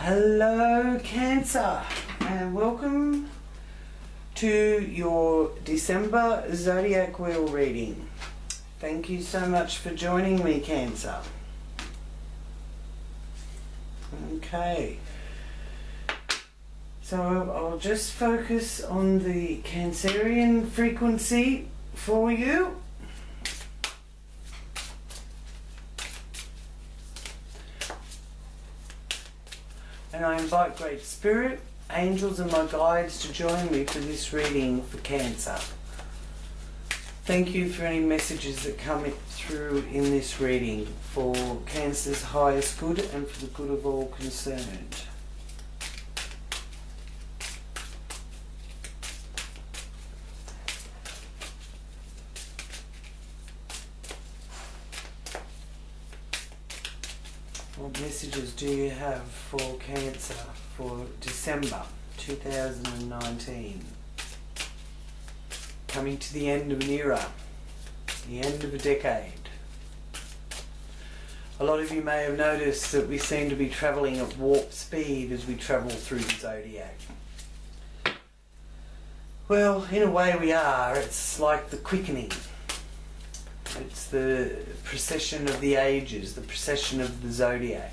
Hello Cancer, and welcome to your December Zodiac Wheel reading. Thank you so much for joining me, Cancer. Okay, so I'll just focus on the Cancerian frequency for you. And I invite Great Spirit, angels and my guides to join me for this reading for Cancer. Thank you for any messages that come through in this reading for Cancer's highest good and for the good of all concerned. What messages do you have for Cancer for December 2019? Coming to the end of an era, the end of a decade. A lot of you may have noticed that we seem to be travelling at warp speed as we travel through the Zodiac. Well, in a way we are. It's like the quickening. It's the precession of the ages, the precession of the Zodiac.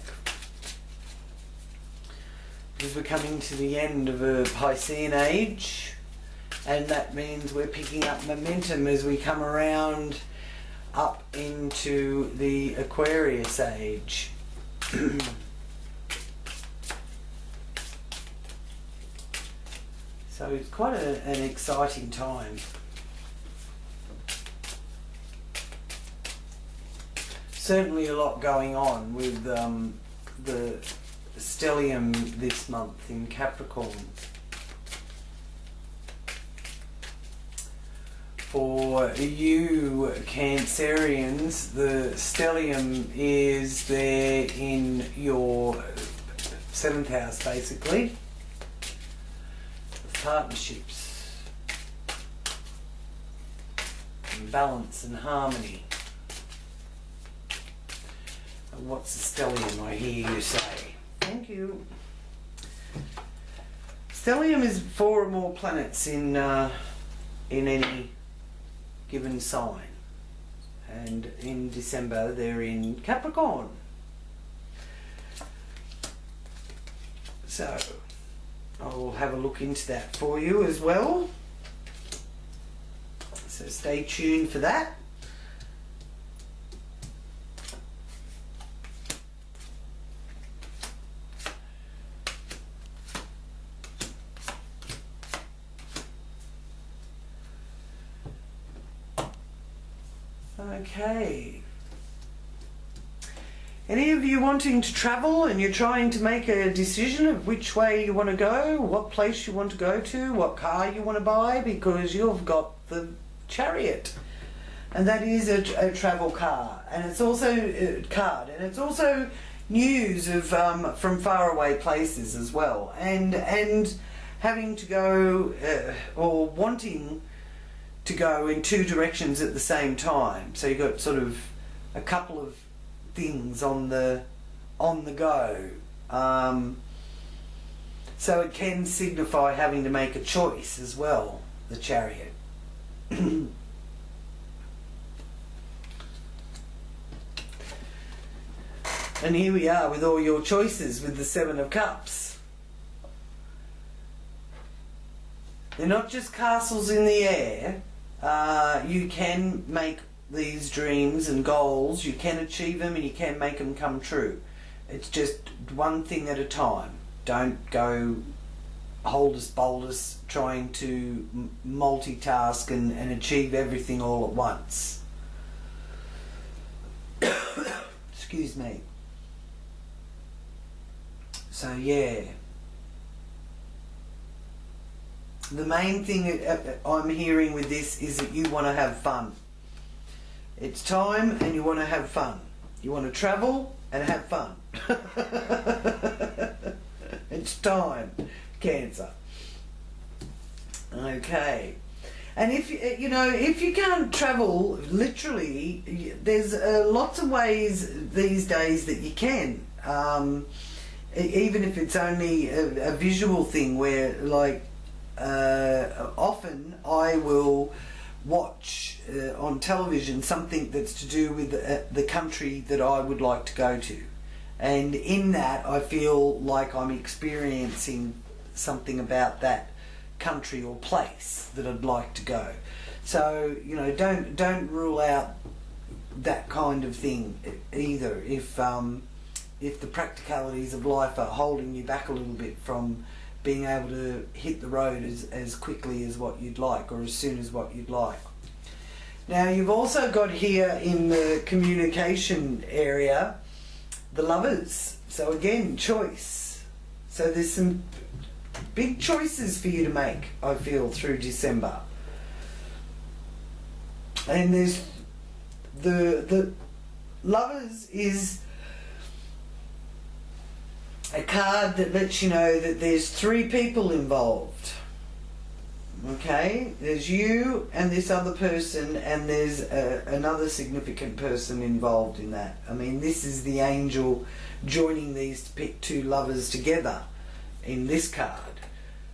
Because we're coming to the end of a Piscean age, and that means we're picking up momentum as we come around up into the Aquarius age. So it's quite an exciting time. Certainly a lot going on with the stellium this month in Capricorn. For you Cancerians, the stellium is there in your 7th house, basically. Partnerships, and balance and harmony. What's the stellium, I hear you say? Thank you. Stellium is 4 or more planets in any given sign, and in December they're in Capricorn. So I'll have a look into that for you as well. So stay tuned for that. Okay. Any of you wanting to travel and you're trying to make a decision of which way you want to go, what place you want to go to, what car you want to buy, because you've got the Chariot, and that is a travel car, and it's also a card, and it's also news of from faraway places as well, and having to go or wanting to go in 2 directions at the same time. So you've got sort of a couple of things on the go. So it can signify having to make a choice as well, the Chariot. And here we are with all your choices with the 7 of Cups. They're not just castles in the air. You can make these dreams and goals, you can achieve them and you can make them come true. It's just one thing at a time. Don't go holdus-boldus trying to multitask and achieve everything all at once. Excuse me. So yeah. The main thing I'm hearing with this is that you want to have fun. It's time and you want to have fun. You want to travel and have fun. It's time, Cancer. Okay. And if you can't travel literally, there's lots of ways these days that you can. even if it's only a visual thing where, like, often I will watch on television something that's to do with the country that I would like to go to, and in that I feel like I'm experiencing something about that country or place that I'd like to go. So, you know, don't rule out that kind of thing either if the practicalities of life are holding you back a little bit from being able to hit the road as quickly as what you'd like, or as soon as what you'd like. Now, you've also got here in the communication area the Lovers. So again, choice. So there's some big choices for you to make, I feel, through December. And there's the Lovers is a card that lets you know that there's 3 people involved. Okay, there's you and this other person, and there's another significant person involved in that. I mean, this is the angel joining these to pick 2 lovers together in this card.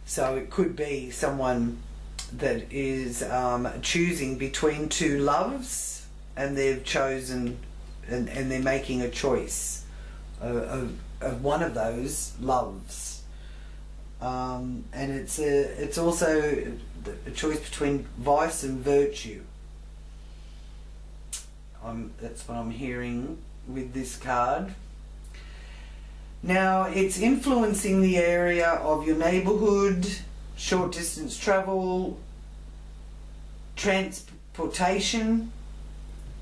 So it could be someone that is choosing between 2 loves, and they've chosen and they're making a choice of one of those loves. And it's also a choice between vice and virtue. That's what I'm hearing with this card. Now, it's influencing the area of your neighbourhood, short distance travel, transportation,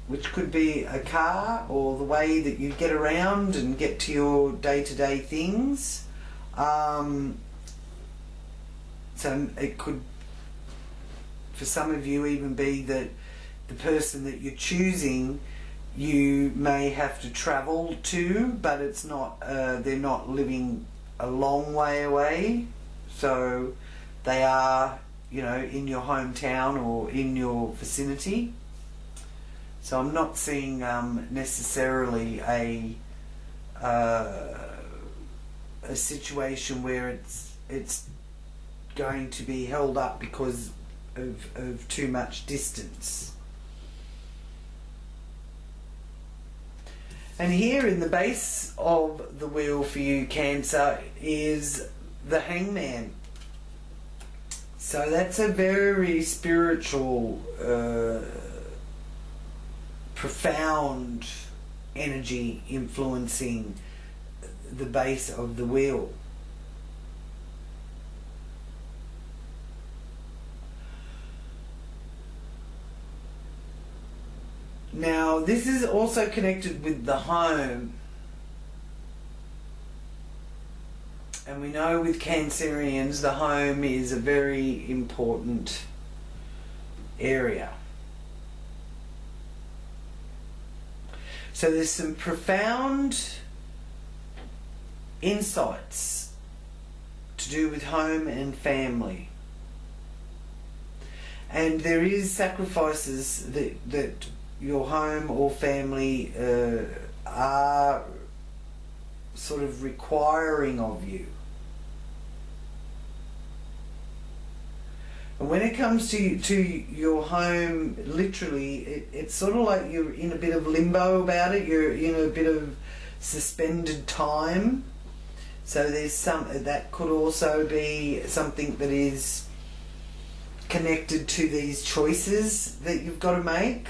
which could be a car, or the way that you get around and get to your day-to-day things. So it could, for some of you, even be that the person that you're choosing, you may have to travel to, but it's not, they're not living a long way away, so they are, you know, in your hometown or in your vicinity. So I'm not seeing necessarily a situation where it's going to be held up because of too much distance. And here in the base of the wheel for you, Cancer, is the Hangman. So that's a very spiritual, profound energy influencing the base of the wheel. Now, this is also connected with the home. And we know with Cancerians, the home is a very important area. So there's some profound insights to do with home and family. And there is sacrifices that your home or family are sort of requiring of you. And when it comes to your home, literally, it's sort of like you're in a bit of limbo about it. You're in a bit of suspended time. So there's some that could also be something that is connected to these choices that you've got to make.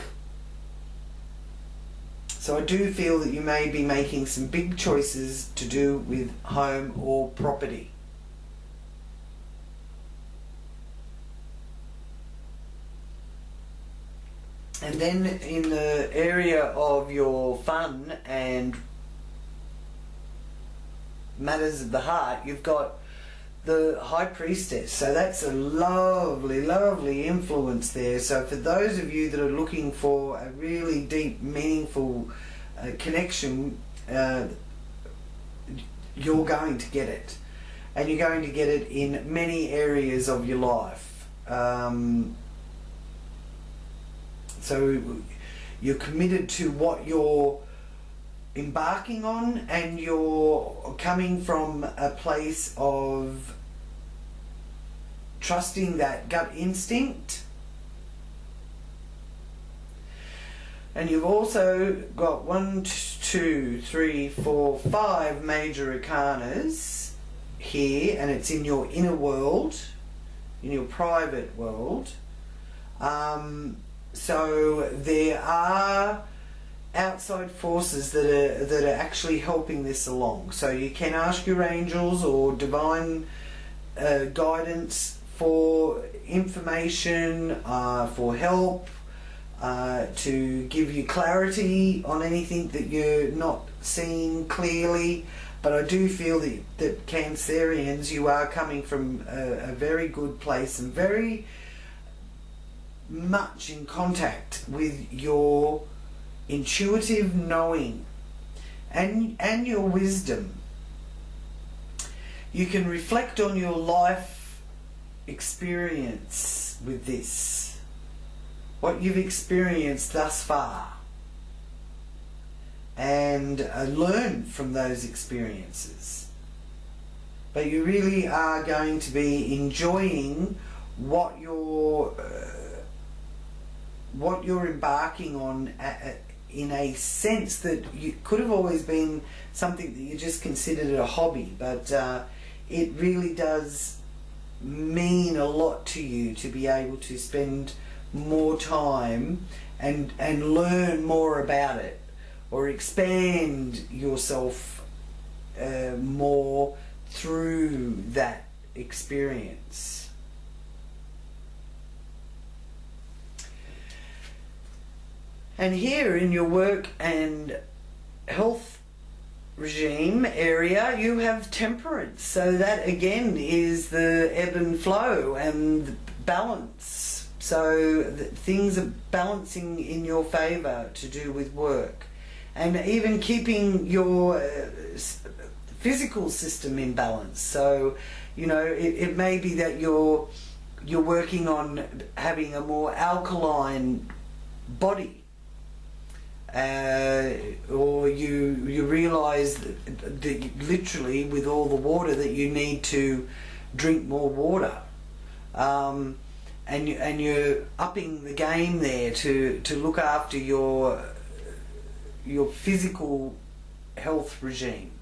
So I do feel that you may be making some big choices to do with home or property. And then in the area of your fun and matters of the heart, you've got the High Priestess. So that's a lovely, lovely influence there. So for those of you that are looking for a really deep, meaningful connection, you're going to get it. And you're going to get it in many areas of your life. So you're committed to what you're embarking on, and you're coming from a place of trusting that gut instinct. And you've also got 1, 2, 3, 4, 5 major arcanas here, and it's in your inner world, in your private world. So there are outside forces that are actually helping this along. So you can ask your angels or divine guidance for information, for help, to give you clarity on anything that you're not seeing clearly. But I do feel that Cancerians, you are coming from a very good place and very much in contact with your intuitive knowing and your wisdom. You can reflect on your life experience with this, what you've experienced thus far, and learn from those experiences. But you really are going to be enjoying what you're embarking on, in a sense that you could have always been something that you just considered a hobby, but it really does mean a lot to you to be able to spend more time and learn more about it, or expand yourself more through that experience. And here in your work and health regime area, you have temperance. So that again is the ebb and flow and balance. So things are balancing in your favour to do with work. And even keeping your physical system in balance. So, you know, it may be that you're working on having a more alkaline body. Or you realise that literally with all the water that you need to drink more water, and you're upping the game there to look after your physical health regime.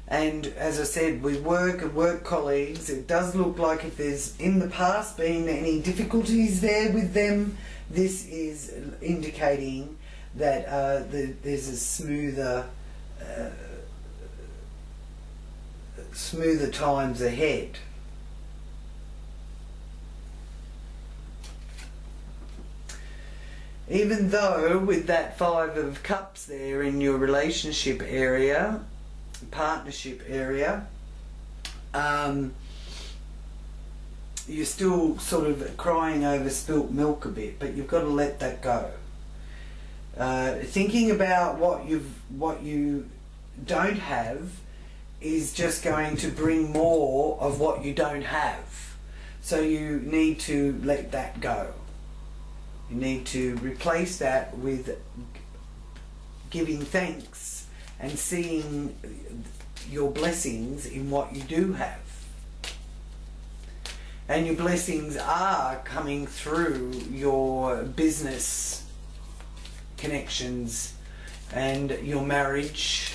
And as I said, with work and work colleagues, it does look like if there's in the past been any difficulties there with them, this is indicating that there's a smoother times ahead. Even though with that 5 of Cups there in your relationship area, partnership area, you're still sort of crying over spilt milk a bit, but you've got to let that go. Thinking about what you don't have is just going to bring more of what you don't have. So you need to let that go. You need to replace that with giving thanks and seeing your blessings in what you do have. And your blessings are coming through your business connections and your marriage,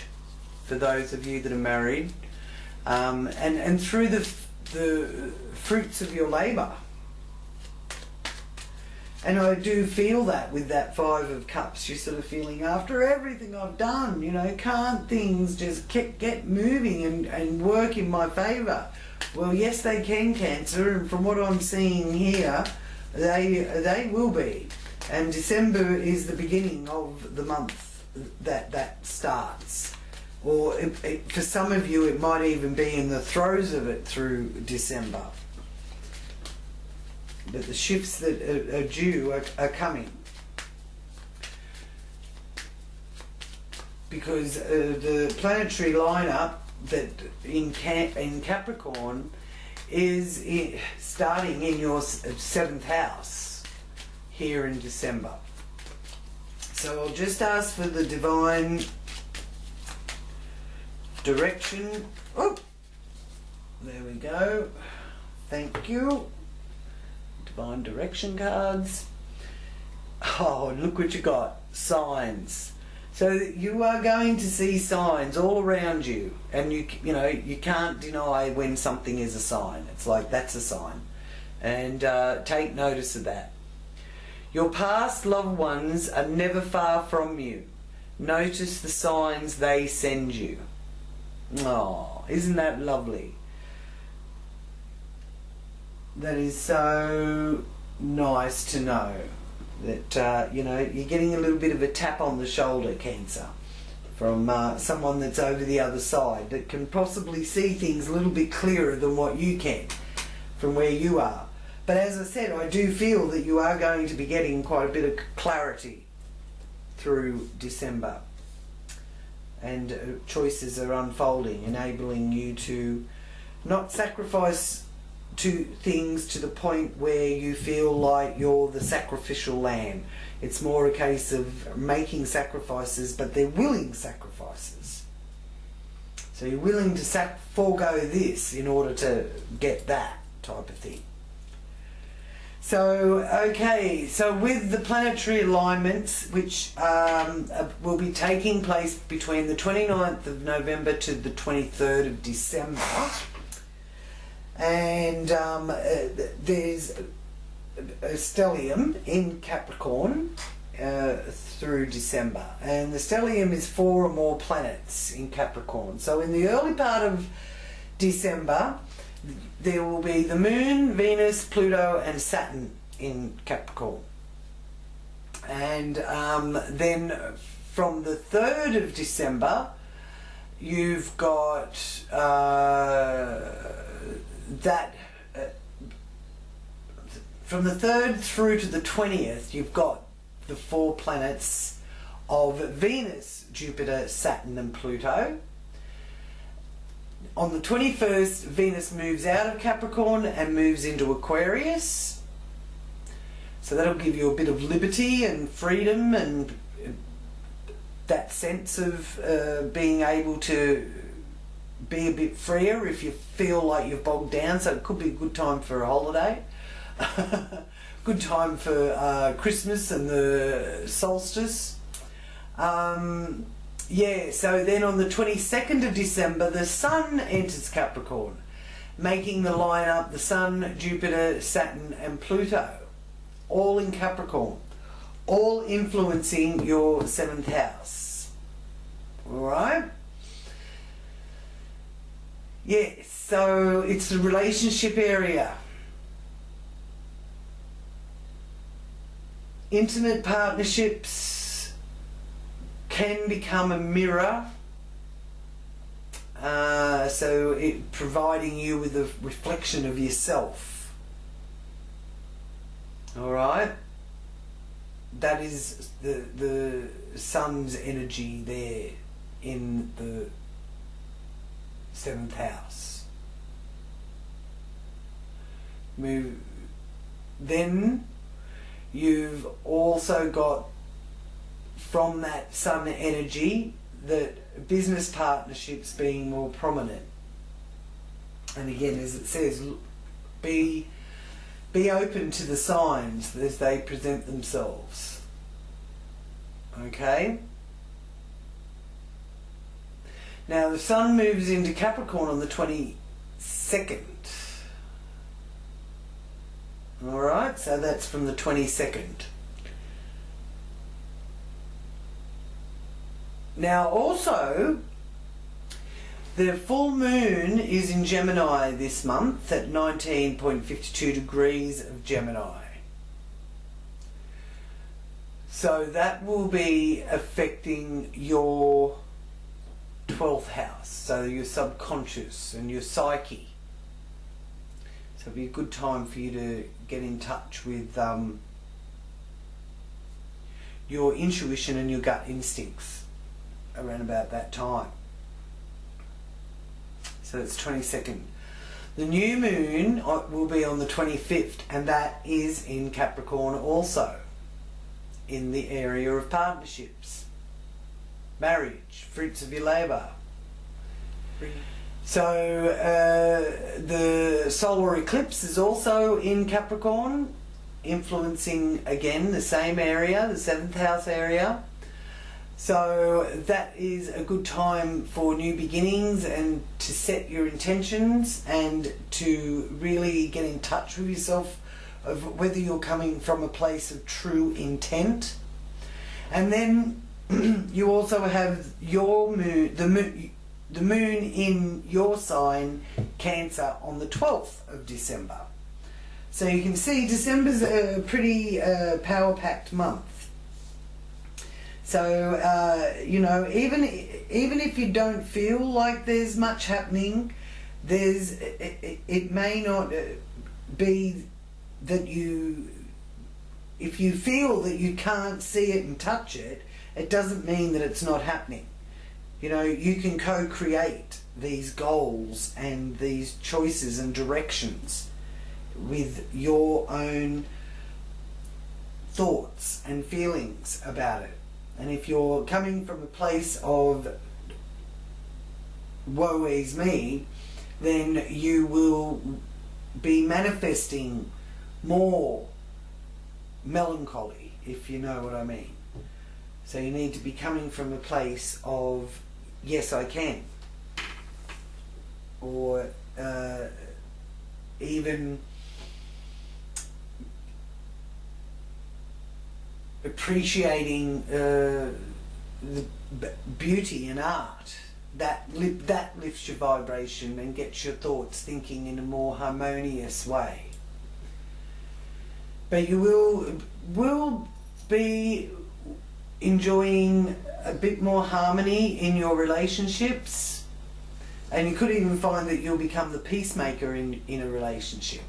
for those of you that are married, and through the fruits of your labour. And I do feel that with that 5 of Cups, you're sort of feeling, after everything I've done, you know, can't things just get moving and work in my favour? Well, yes, they can, Cancer, and from what I'm seeing here, they will be. And December is the beginning of the month that starts. Or for some of you, it might even be in the throes of it through December. But the shifts that are due are coming. Because the planetary lineup that in Capricorn is starting in your 7th house here in December. So I'll just ask for the divine direction. Oh, there we go. Thank you. Divine direction cards. Oh, look what you got. Signs. So you are going to see signs all around you, and you know you can't deny when something is a sign. It's like that's a sign, and take notice of that. Your past loved ones are never far from you. Notice the signs they send you. Oh, isn't that lovely? That is so nice to know that you know, you're getting a little bit of a tap on the shoulder, Cancer, from someone that's over the other side that can possibly see things a little bit clearer than what you can from where you are. But as I said, I do feel that you are going to be getting quite a bit of clarity through December, and choices are unfolding, enabling you to not sacrifice to things to the point where you feel like you're the sacrificial lamb. It's more a case of making sacrifices, but they're willing sacrifices. So you're willing to forego this in order to get that type of thing. So, okay, so with the planetary alignments, which will be taking place between the 29th of November to the 23rd of December, and there's a stellium in Capricorn through December, and the stellium is 4 or more planets in Capricorn. So in the early part of December there will be the Moon, Venus, Pluto and Saturn in Capricorn, and then from the 3rd of December you've got from the 3rd through to the 20th, you've got the 4 planets of Venus, Jupiter, Saturn and Pluto. On the 21st, Venus moves out of Capricorn and moves into Aquarius. So that'll give you a bit of liberty and freedom and that sense of being able to be a bit freer if you feel like you've bogged down. So it could be a good time for a holiday. Good time for Christmas and the solstice. Yeah, so then on the 22nd of December the Sun enters Capricorn, making the line up the Sun, Jupiter, Saturn and Pluto, all in Capricorn, all influencing your 7th house. Alright? Yes, so it's the relationship area. Intimate partnerships can become a mirror, so it providing you with a reflection of yourself. Alright? That is the Sun's energy there in the 7th house. Then you've also got from that Sun energy that business partnerships being more prominent. And again, as it says, be open to the signs as they present themselves. Okay? Now the Sun moves into Capricorn on the 22nd. Alright, so that's from the 22nd. Now also, the full moon is in Gemini this month at 19.52 degrees of Gemini. So that will be affecting your 12th house, so your subconscious and your psyche. So it'll be a good time for you to get in touch with your intuition and your gut instincts around about that time. So it's 22nd. The new moon will be on the 25th, and that is in Capricorn also. in the area of partnerships, marriage, fruits of your labour. So the solar eclipse is also in Capricorn, influencing again the same area, the 7th house area. So that is a good time for new beginnings and to set your intentions and to really get in touch with yourself of whether you're coming from a place of true intent. And then you also have your moon, the moon in your sign, Cancer, on the 12th of December. So you can see December's a pretty power-packed month. So, you know, even if you don't feel like there's much happening, it may not be that if you feel that you can't see it and touch it, it doesn't mean that it's not happening. You know, you can co-create these goals and these choices and directions with your own thoughts and feelings about it. And if you're coming from a place of woe is me, then you will be manifesting more melancholy, if you know what I mean. So you need to be coming from a place of, yes, I can. Or even appreciating the beauty in art. That lifts your vibration and gets your thoughts thinking in a more harmonious way. But you will be enjoying a bit more harmony in your relationships, and you could even find that you'll become the peacemaker in a relationship.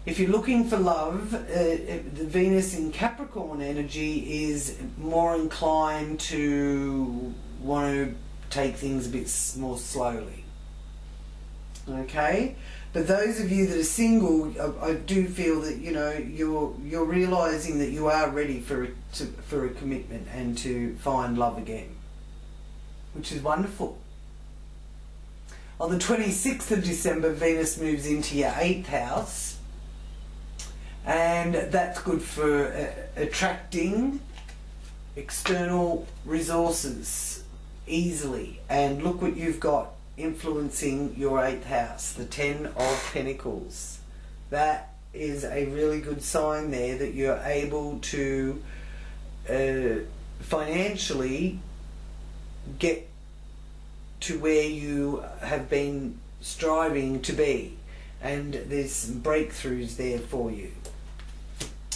If you're looking for love, the Venus in Capricorn energy is more inclined to want to take things a bit more slowly. Okay? But those of you that are single, I do feel that, you know, you're realising that you are ready for a commitment and to find love again, which is wonderful. On the 26th of December, Venus moves into your 8th house, and that's good for attracting external resources easily. And look what you've got influencing your 8th house, the 10 of Pentacles. That is a really good sign there that you're able to financially get to where you have been striving to be, and there's some breakthroughs there for you.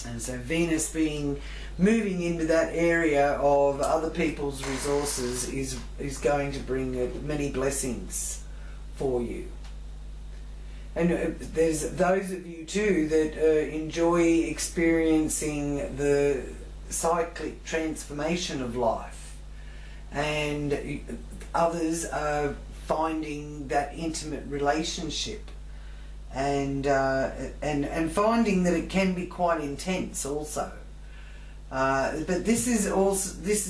And so Venus moving into that area of other people's resources is going to bring many blessings for you. And there's those of you too that enjoy experiencing the cyclic transformation of life, and others are finding that intimate relationship, and finding that it can be quite intense also. But this is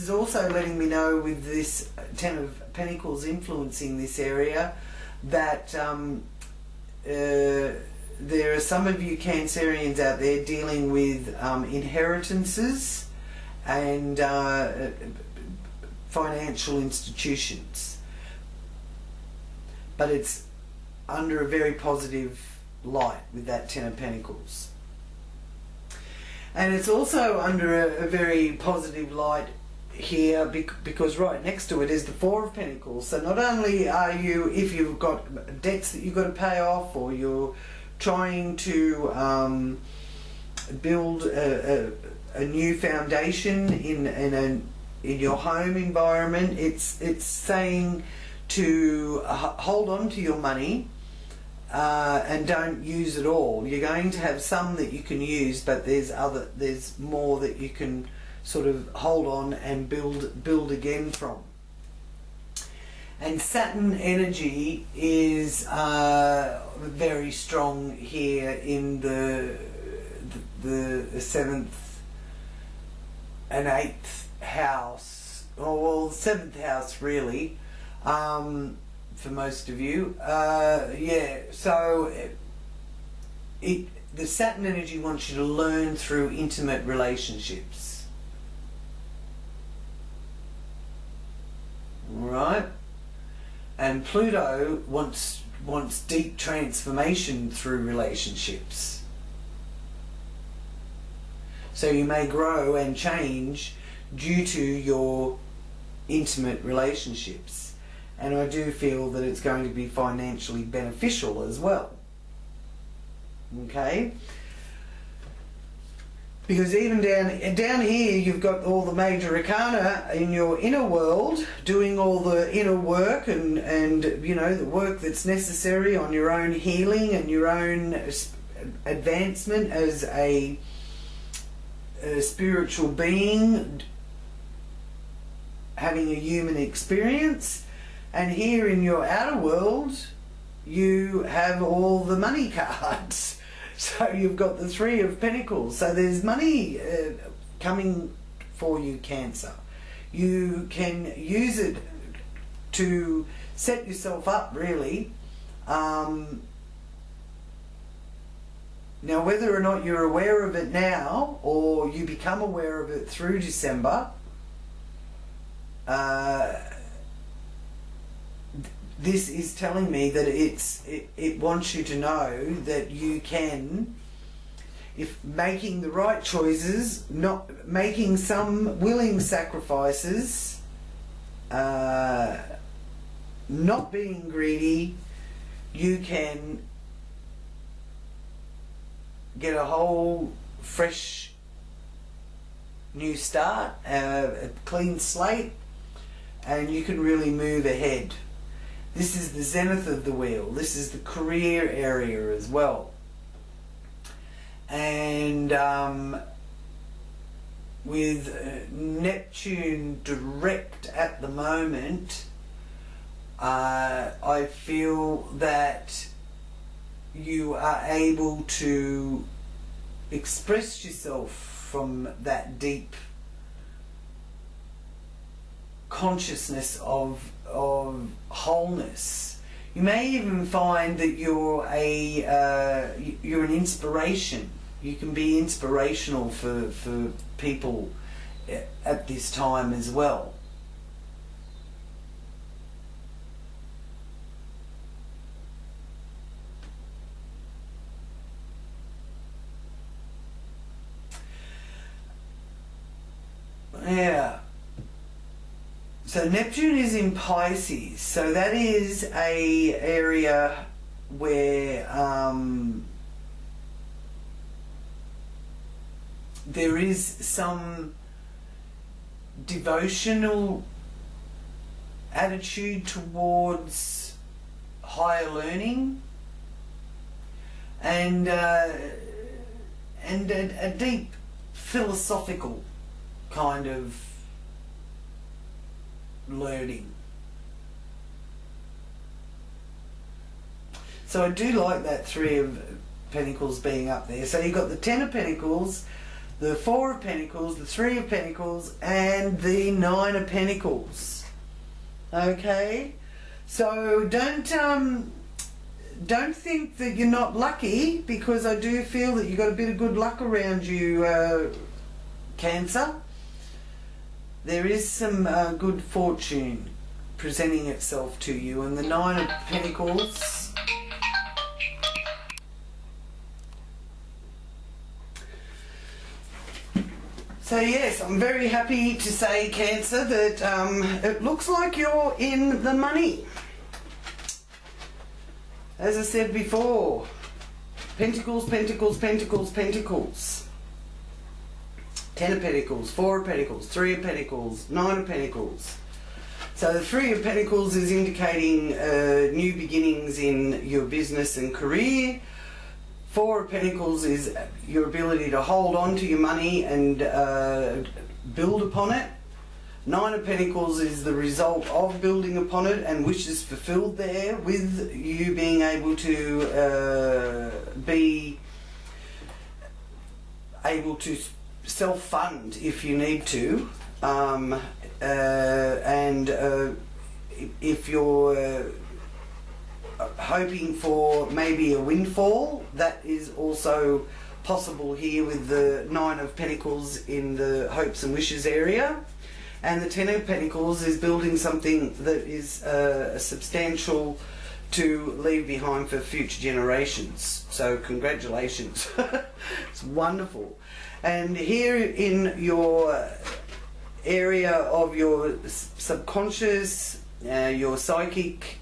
also letting me know, with this 10 of Pentacles influencing this area, that there are some of you Cancerians out there dealing with inheritances and financial institutions, but it's under a very positive light with that 10 of Pentacles. And it's also under a very positive light here because right next to it is the 4 of Pentacles. So not only are you, if you've got debts that you've got to pay off, or you're trying to build a new foundation in your home environment, it's saying to hold on to your money and don't use it all. You're going to have some that you can use, but there's more that you can sort of hold on and build again from. And Saturn energy is very strong here in the the 7th and 8th house, or well, 7th house really, for most of you. Yeah, so the Saturn energy wants you to learn through intimate relationships. Right? And Pluto wants deep transformation through relationships. So you may grow and change due to your intimate relationships. And I do feel that it's going to be financially beneficial as well. Okay? Because even down here you've got all the major arcana in your inner world doing all the inner work and you know, the work that's necessary on your own healing and your own advancement as a spiritual being having a human experience. And here in your outer world you have all the money cards. So you've got the Three of Pentacles. So there's money coming for you, Cancer. You can use it to set yourself up, really. Now, whether or not you're aware of it now, or you become aware of it through December, this is telling me that it wants you to know that you can, if making the right choices, not making some willing sacrifices, not being greedy, you can get a whole fresh new start, a clean slate, and you can really move ahead. This is the zenith of the wheel. This is the career area as well. And with Neptune direct at the moment, I feel that you are able to express yourself from that deep consciousness of wholeness. You may even find that you're an inspiration. You can be inspirational for people at this time as well. Yeah. So Neptune is in Pisces, so that is a area where there is some devotional attitude towards higher learning and a deep philosophical kind of learning. So I do like that Three of Pentacles being up there. So you've got the Ten of Pentacles, the Four of Pentacles, the Three of Pentacles, and the Nine of Pentacles. Okay? So don't think that you're not lucky, because I do feel that you've got a bit of good luck around you, Cancer. There is some good fortune presenting itself to you, and the Nine of Pentacles so yes, I'm very happy to say, Cancer, that it looks like you're in the money. As I said before, Pentacles, Pentacles, Pentacles, Pentacles. Ten of Pentacles, Four of Pentacles, Three of Pentacles, Nine of Pentacles. So the Three of Pentacles is indicating new beginnings in your business and career. Four of Pentacles is your ability to hold on to your money and build upon it. Nine of Pentacles is the result of building upon it and wishes fulfilled there, with you being able to be able to self-fund if you need to, and if you're hoping for maybe a windfall, that is also possible here with the Nine of Pentacles in the hopes and wishes area. And the Ten of Pentacles is building something that is substantial to leave behind for future generations. So congratulations. It's wonderful. And here in your area of your subconscious, your psychic,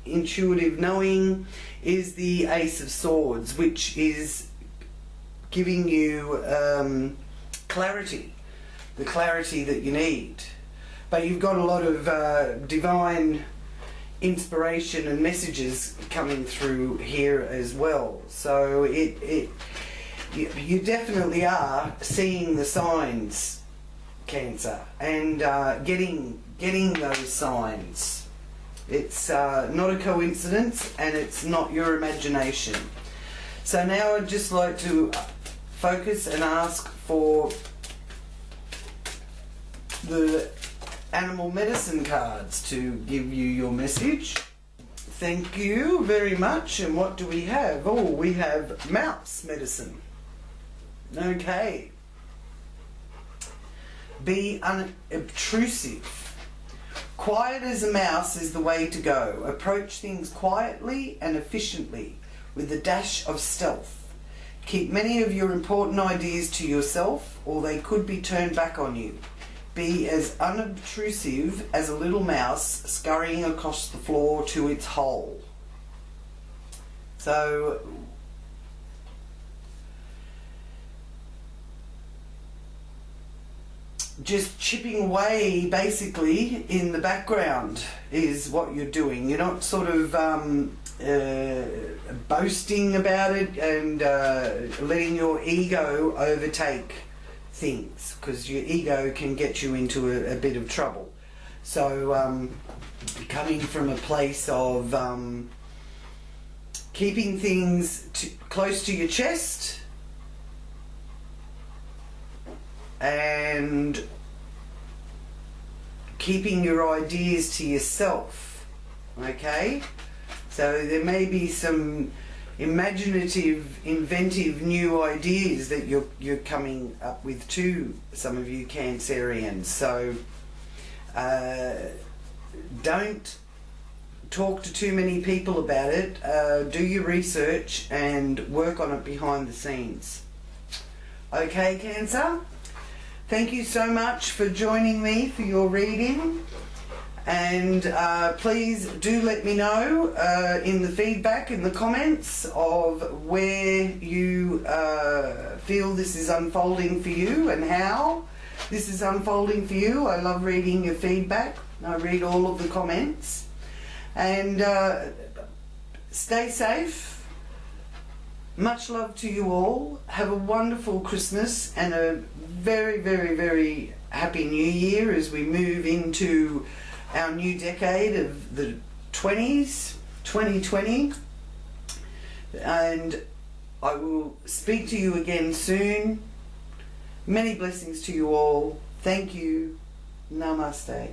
intuitive knowing, is the Ace of Swords, which is giving you clarity, the clarity that you need. But you've got a lot of divine inspiration and messages coming through here as well. So you definitely are seeing the signs, Cancer, and getting those signs. It's not a coincidence, and it's not your imagination. So now I'd just like to focus and ask for the animal medicine cards to give you your message. Thank you very much. And what do we have? Oh, we have mouse medicine. Okay. Be unobtrusive. Quiet as a mouse is the way to go. Approach things quietly and efficiently with a dash of stealth. Keep many of your important ideas to yourself, or they could be turned back on you. Be as unobtrusive as a little mouse scurrying across the floor to its hole. So just chipping away basically in the background is what you're doing. You're not sort of boasting about it and letting your ego overtake things, because your ego can get you into a bit of trouble. So coming from a place of keeping things close to your chest and keeping your ideas to yourself, okay? So there may be some imaginative, inventive new ideas that you're coming up with too, some of you Cancerians. So don't talk to too many people about it. Do your research and work on it behind the scenes. Okay, Cancer? Thank you so much for joining me for your reading. And please do let me know in the feedback, in the comments, of where you feel this is unfolding for you and how this is unfolding for you. I love reading your feedback. I read all of the comments. And stay safe. Much love to you all. Have a wonderful Christmas and a very, very, very happy New Year as we move into our new decade of the 20s, 2020. And I will speak to you again soon. Many blessings to you all. Thank you. Namaste.